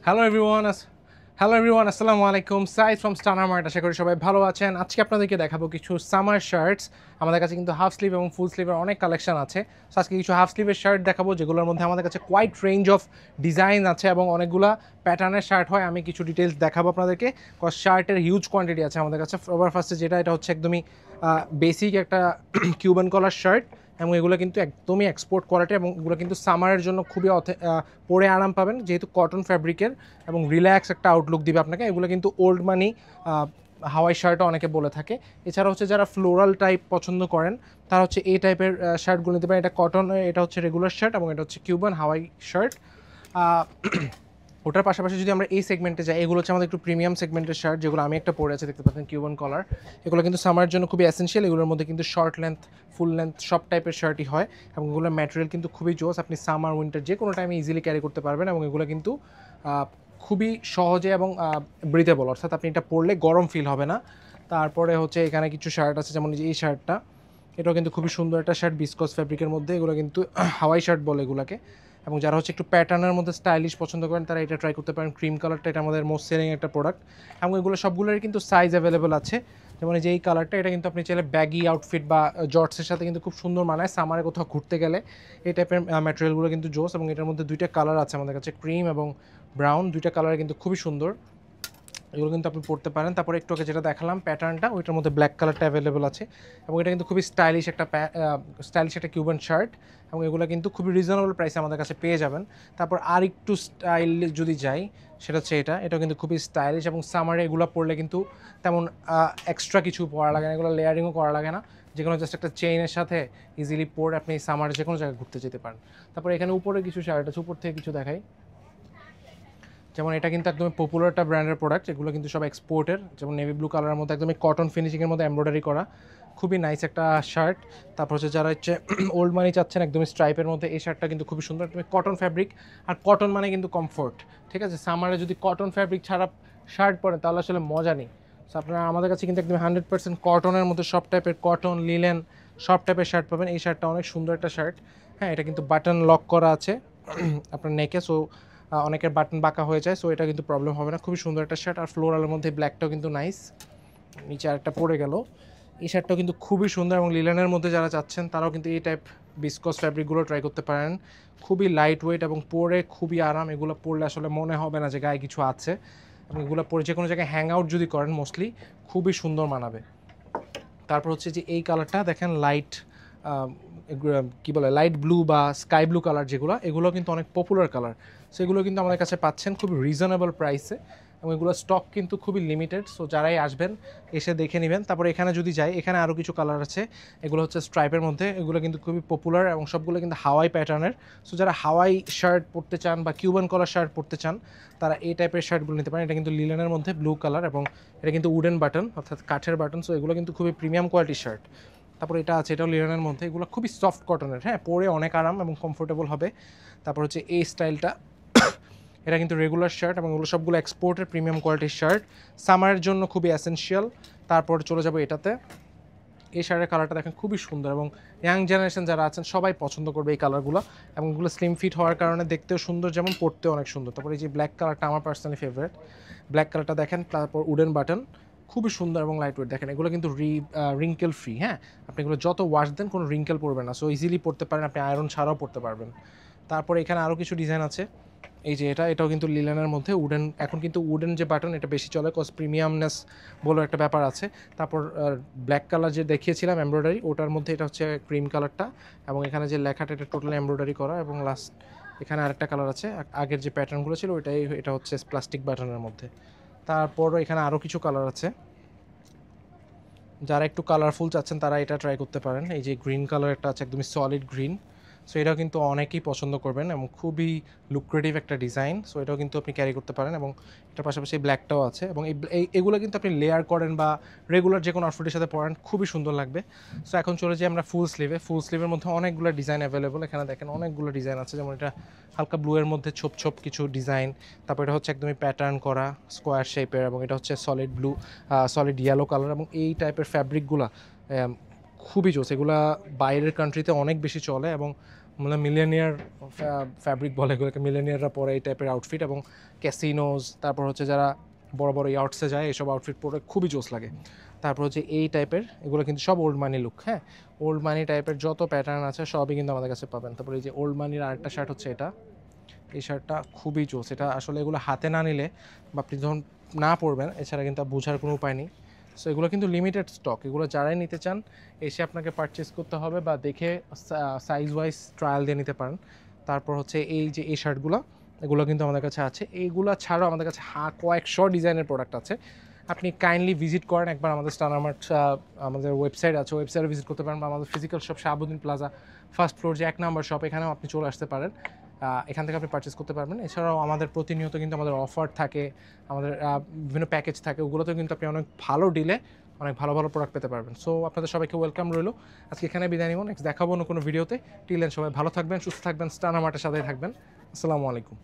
Hello everyone আসসালামু আলাইকুম। Saeed from Stunner Mart. আশা করি সবাই ভালো আছেন। আজকে আপনাদেরকে দেখাবো কিছু সামার শার্টস। আমাদের কাছে কিন্তু হাফ স্লিভ এবং ফুল স্লিভের অনেক কালেকশন আছে। সো আজকে কিছু হাফ স্লিভের শার্ট দেখাবো, যেগুলোর মধ্যে আমাদের কাছে কোয়াইট রেঞ্জ অফ ডিজাইন আছে এবং অনেকগুলা প্যাটার্নের শার্ট হয়। আমি কিছু ডিটেলস দেখাবো আপনাদেরকে, কজ শার্টের হিউজ কোয়ান্টিটি আছে আমাদের কাছে। সবার ফার্স্টে যেটা, এটা হচ্ছে একদমই বেসিক একটা কিউবান কলার শার্ট, এবং এগুলো কিন্তু একদমই এক্সপোর্ট কোয়ালিটি, এবং এগুলো কিন্তু সামারের জন্য খুবই পরে আরাম পাবেন, যেহেতু কটন ফ্যাব্রিকের, এবং রিল্যাক্স একটা আউটলুক দিবে আপনাকে। এগুলো কিন্তু ওল্ড মানি হাওয়াই শার্টও অনেকে বলে থাকে। এছাড়া হচ্ছে যারা ফ্লোরাল টাইপ পছন্দ করেন, তারা হচ্ছে এই টাইপের শার্টগুলো নিতে পারেন। এটা কটন, এটা হচ্ছে রেগুলার শার্ট, এবং এটা হচ্ছে কিউবান হাওয়াই শার্ট। ওটার পাশাপাশি যদি আমরা এই সেগমেন্টে যাই, এগুলো হচ্ছে আমাদের একটু প্রিমিয়াম সেগমেন্টের শার্ট, যেগুলো আমি একটা পরে আছে, দেখতে পাচ্ছেন কিউবান কলার। এগুলো কিন্তু সামারের জন্য খুবই এসেনশিয়াল। এগুলোর মধ্যে কিন্তু শর্ট লেন্থ, ফুল লেন্থ সব টাইপের শার্টই হয়, এবং এগুলোর ম্যাটেরিয়াল কিন্তু খুবই জোস। আপনি সামার উইন্টার যে কোনো টাইমে ইজিলি ক্যারি করতে পারবেন, এবং এগুলো কিন্তু খুবই সহজে এবং ব্রিথেবল, অর্থাৎ আপনি এটা পরলে গরম ফিল হবে না। তারপরে হচ্ছে এখানে কিছু শার্ট আছে, যেমন এই শার্টটা, এটাও কিন্তু খুবই সুন্দর একটা শার্ট, বিসকস ফ্যাব্রিকের মধ্যে। এগুলো কিন্তু হাওয়াই শার্ট বলে এগুলোকে। এবং যারা হচ্ছে একটু প্যাটার্নের মধ্যে স্টাইলিশ পছন্দ করেন, তারা এটা ট্রাই করতে পারেন। ক্রিম কালারটা এটা আমাদের মোস্ট সেলিং একটা প্রোডাক্ট, এবং এগুলো সবগুলোরই কিন্তু সাইজ অ্যাভেলেবেল আছে। যেমন এই যে এই কালারটা, এটা কিন্তু আপনি চাইলে ব্যাগি আউটফিট বা জর্টসের সাথে কিন্তু খুব সুন্দর মানায় সামারে কোথাও ঘুরতে গেলে। এই টাইপের ম্যাটেরিয়ালগুলো কিন্তু জোস, এবং এটার মধ্যে দুইটা কালার আছে আমাদের কাছে, ক্রিম এবং ব্রাউন। দুইটা কালার কিন্তু খুবই সুন্দর, এগুলো কিন্তু আপনি পড়তে পারেন। তারপরে একটু আগে যেটা দেখালাম প্যাটার্নটা, ওইটার মধ্যে ব্ল্যাক কালারটা অ্যাভেলেবেল আছে, এবং এটা কিন্তু খুবই স্টাইলিশ একটা কিউবান শার্ট, এবং এগুলো কিন্তু খুবই রিজনেবল প্রাইসে আমাদের কাছে পেয়ে যাবেন। তারপর আর একটু স্টাইল যদি যাই, সেটা হচ্ছে এটাও কিন্তু খুবই স্টাইলিশ, এবং সামারে এগুলো পরলে কিন্তু তেমন এক্সট্রা কিছু পরা লাগে না, এগুলো লেয়ারিংও করা লাগে না। যে কোনো জাস্ট একটা চেইনের সাথে ইজিলি পরে আপনি সামারে যে কোনো জায়গায় ঘুরতে যেতে পারেন। তারপর এখানে উপরে কিছু শার্ট আছে, উপর থেকে কিছু দেখাই। যেমন এটা কিন্তু একদমই পপুলার একটা ব্র্যান্ডের প্রোডাক্ট, এগুলো কিন্তু সব এক্সপোর্টের। যেমন নেভি ব্লু কালারের মধ্যে একদমই কটন ফিনিশিংয়ের মধ্যে এমব্রয়ডারি করা, খুবই নাইস একটা শার্ট। তারপর হচ্ছে যারা হচ্ছে ওল্ড মানি চাচ্ছেন একদমই স্ট্রাইপের মধ্যে, এই শার্টটা কিন্তু খুবই সুন্দর, একদমই কটন ফ্যাব্রিক। আর কটন মানে কিন্তু কমফোর্ট, ঠিক আছে? সামারে যদি কটন ফ্যাব্রিক ছাড়া শার্ট পরেন, তাহলে আসলে মজা নেই। সো আপনারা আমাদের কাছে কিন্তু একদম 100% কটনের মধ্যে সব টাইপের কটন, লিলেন সব টাইপের শার্ট পাবেন। এই শার্টটা অনেক সুন্দর একটা শার্ট। হ্যাঁ, এটা কিন্তু বাটন লক করা আছে আপনার নেকে, সো অনেকের বাটন বাঁকা হয়ে যায়, সো এটা কিন্তু প্রবলেম হবে না। খুবই সুন্দর একটা শার্ট, আর ফ্লোরালের মধ্যে ব্ল্যাকটাও কিন্তু নাইস। নিচে আরেকটা পড়ে গেল। এই শার্টটাও কিন্তু খুবই সুন্দর, এবং লিলেনের মধ্যে যারা চাচ্ছেন, তারাও কিন্তু এই টাইপ বিসকস ফ্যাব্রিকগুলো ট্রাই করতে পারেন। খুবই লাইট ওয়েট এবং পরে খুবই আরাম। এগুলো পরলে আসলে মনে হবে না যে গায়ে কিছু আছে, এবং এগুলো পরে যে কোনো জায়গায় হ্যাং আউট যদি করেন, মোস্টলি খুবই সুন্দর মানাবে। তারপর হচ্ছে যে এই কালারটা দেখেন, লাইট কি বলে, লাইট ব্লু বা স্কাই ব্লু কালার, যেগুলো এগুলো কিন্তু অনেক পপুলার কালার। সো এগুলো কিন্তু আমাদের কাছে পাচ্ছেন খুবই রিজনেবল প্রাইসে, এবং এগুলো স্টক কিন্তু খুবই লিমিটেড। সো যারাই আসবেন এসে দেখে নেবেন। তারপরে এখানে যদি যাই, এখানে আরও কিছু কালার আছে, এগুলো হচ্ছে স্ট্রাইপের মধ্যে। এগুলো কিন্তু খুবই পপুলার, এবং সবগুলো কিন্তু হাওয়াই প্যাটার্নের। সো যারা হাওয়াই শার্ট পরতে চান বা কিউবান কলার শার্ট পরতে চান, তারা এই টাইপের শার্টগুলো নিতে পারেন। এটা কিন্তু লিলেনের মধ্যে ব্লু কালার, এবং এটা কিন্তু উডেন বাটন, অর্থাৎ কাঠের বাটন। সো এগুলো কিন্তু খুবই প্রিমিয়াম কোয়ালিটির শার্ট। তারপর এটা আছে, এটাও লিনেনের মধ্যে। এগুলো খুবই সফট কটনের, হ্যাঁ, পরে অনেক আরাম এবং কমফোর্টেবল হবে। তারপর হচ্ছে এই স্টাইলটা, এটা কিন্তু রেগুলার শার্ট, এবং এগুলো সবগুলো এক্সপোর্টের প্রিমিয়াম কোয়ালিটির শার্ট, সামারের জন্য খুবই এসেনশিয়াল। তারপর চলে যাবো এটাতে। এই শার্টের কালারটা দেখেন খুবই সুন্দর, এবং ইয়াং জেনারেশন যারা আছেন সবাই পছন্দ করবে এই কালারগুলো, এবং এগুলো স্লিম ফিট হওয়ার কারণে দেখতেও সুন্দর, যেমন পরতেও অনেক সুন্দর। তারপর এই যে ব্ল্যাক কালারটা আমার পার্সোনালি ফেভারিট, ব্ল্যাক কালারটা দেখেন। তারপর উডেন বাটন, খুবই সুন্দর এবং লাইট ওয়েট। দেখেন এগুলো কিন্তু রিঙ্কেল ফ্রি, হ্যাঁ, আপনি এগুলো যত ওয়াশ দেন কোনো রিঙ্কেল পড়বে না, সো ইজিলি পড়তে পারেন, আপনি আয়রন ছাড়াও পড়তে পারবেন। তারপরে এখানে আরও কিছু ডিজাইন আছে। এই যে এটাও কিন্তু লিলেনের মধ্যে উডেন। এখন কিন্তু উডেন যে বাটন, এটা বেশি চলে, কজ প্রিমিয়ামনেস বলে একটা ব্যাপার আছে। তারপর ব্ল্যাক কালার যে দেখিয়েছিলাম এমব্রয়ডারি, ওটার মধ্যে এটা হচ্ছে ক্রিম কালারটা, এবং এখানে যে লেখাটা, এটা টোটাল এমব্রয়ডারি করা। এবং লাস্ট এখানে আরেকটা কালার আছে, আগের যে প্যাটার্নগুলো ছিল এটা হচ্ছে প্লাস্টিক বাটনের মধ্যে। তারপরও এখানে আরও কিছু কালার আছে, যারা একটু কালারফুল চাচ্ছেন তারা এটা ট্রাই করতে পারেন। এই যে গ্রিন কালার একটা আছে, একদমই সলিড গ্রিন। সো এটাও কিন্তু অনেকেই পছন্দ করবেন, এবং খুবই লুক্রেটিভ একটা ডিজাইন। সো এটাও কিন্তু আপনি ক্যারি করতে পারেন, এবং এটার পাশাপাশি ব্ল্যাকটাও আছে। এবং এগুলো কিন্তু আপনি লেয়ার করেন বা রেগুলার যে কোনো আউটফিটের সাথে পরেন, খুবই সুন্দর লাগবে। সো এখন চলে যাই আমরা ফুল স্লিভের মধ্যে অনেকগুলো ডিজাইন অ্যাভেলেবল। এখানে দেখেন অনেকগুলো ডিজাইন আছে, যেমন এটা হালকা ব্লু এর মধ্যে ছোপ ছোপ কিছু ডিজাইন। তারপর এটা হচ্ছে একদমই প্যাটার্ন করা স্কোয়ার শেপের, এবং এটা হচ্ছে solid blue, solid yellow colour. এবং এই টাইপের ফ্যাব্রিকগুলো খুবই জোস। এগুলা বাইরের কান্ট্রিতে অনেক বেশি চলে, এবং মানে মিলেনিয়ার ফ্যাব্রিক বলে এগুলোকে, মিলেনিয়াররা পরে এই টাইপের আউটফিট, এবং ক্যাসিনোজ, তারপর হচ্ছে যারা বড় বড় ইয়ার্টসে যায় এইসব আউটফিট পরে খুবই জোস লাগে। তারপর হচ্ছে এই টাইপের, এগুলো কিন্তু সব ওল্ড মানি লুক, হ্যাঁ ওল্ড মানি টাইপের যত প্যাটার্ন আছে সবই কিন্তু আমাদের কাছে পাবেন। তারপরে এই যে ওল্ড মানির আরেকটা শার্ট হচ্ছে এটা, এই শার্টটা খুবই জোস। এটা আসলে এগুলো হাতে না নিলে বা আপনি যখন না পরবেন এছাড়া কিন্তু বোঝার কোনো উপায় নেই। সো এগুলো কিন্তু লিমিটেড স্টক, এগুলো যারাই নিতে চান এসে আপনাকে পারচেস করতে হবে বা দেখে সাইজ ওয়াইজ ট্রায়াল দিয়ে নিতে পারেন। তারপর হচ্ছে এই যে এই শার্টগুলো, এগুলো কিন্তু আমাদের কাছে আছে। এইগুলো ছাড়াও আমাদের কাছে কয়েকশো ডিজাইনের প্রোডাক্ট আছে। আপনি কাইন্ডলি ভিজিট করেন একবার আমাদের স্টার মার্ট, আমাদের ওয়েবসাইট আছে, ওয়েবসাইটে ভিজিট করতে পারেন, বা আমাদের physical shop Shahabuddin plaza first floor যে 1 নম্বর শপ, এখানেও আপনি চলে আসতে পারেন। এখান থেকে আপনি পারচেস করতে পারবেন। এছাড়াও আমাদের প্রতিনিয়ত কিন্তু আমাদের অফার থাকে, আমাদের বিভিন্ন প্যাকেজ থাকে, ওগুলোতেও কিন্তু আপনি অনেক ভালো ডিলে অনেক ভালো ভালো প্রোডাক্ট পেতে পারবেন। সো আপনাদের সবাইকে ওয়েলকাম রইলো। আজকে এখানে বিদায় নিব, নেক্সট দেখাবো অন্য কোনো ভিডিওতে। টিলেন সবাই ভালো থাকবেন, সুস্থ থাকবেন, স্টার মার্টের সাথেই থাকবেন। আসসালামু আলাইকুম।